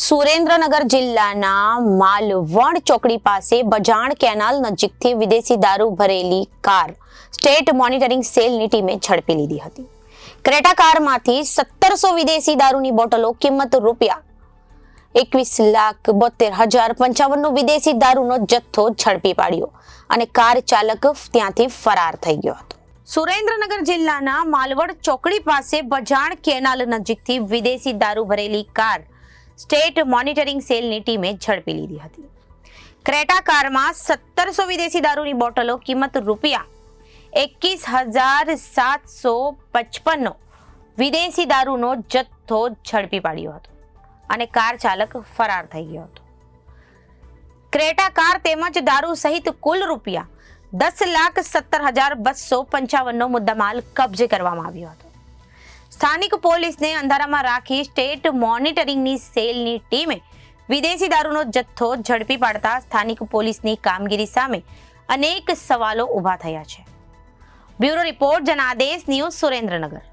સુરેન્દ્રનગર જિલ્લાના માલવણ ચોકડી પાસે બજાણ કેનાલ નજીકથી વિદેશી દારૂ ભરેલી કાર સ્ટેટ મોનિટરિંગ સેલની ટીમે ઝડપી લીધી હતી. ક્રેટા કારમાંથી 1700 વિદેશી દારૂની બોટલો કિંમત રૂપિયા 21,72,055 નો વિદેશી દારૂનો જથ્થો ઝડપી પાડ્યો અને કાર ચાલક ત્યાંથી ફરાર થઈ ગયો હતો. સુરેન્દ્રનગર જિલ્લાના માલવડ ચોકડી પાસે બજાણ કેનાલ નજીકથી વિદેશી દારૂ ભરેલી કાર સ્ટેટ મોનિટરિંગ સેલની ટીમે ઝડપી લીધી હતી. ક્રેટા કારમાં 1700 વિદેશી દારૂની બોટલો કિંમત રૂપિયા 21,755 નો વિદેશી દારૂનો જથ્થો ઝડપી પાડ્યો હતો અને કાર ચાલક ફરાર થઈ ગયો હતો. ક્રેટા કાર તેમજ દારૂ સહિત કુલ રૂપિયા 10,17,255 નો મુદ્દામાલ કબજે કરવામાં આવ્યો હતો. સ્થાનિક પોલીસને અંધારામાં રાખી સ્ટેટ મોનિટરિંગની સેલની ટીમે વિદેશી દારૂનો જથ્થો ઝડપી પાડતા સ્થાનિક પોલીસની કામગીરી સામે અનેક સવાલો ઊભા થયા છે. Bureau report Janadesh news Surendranagar.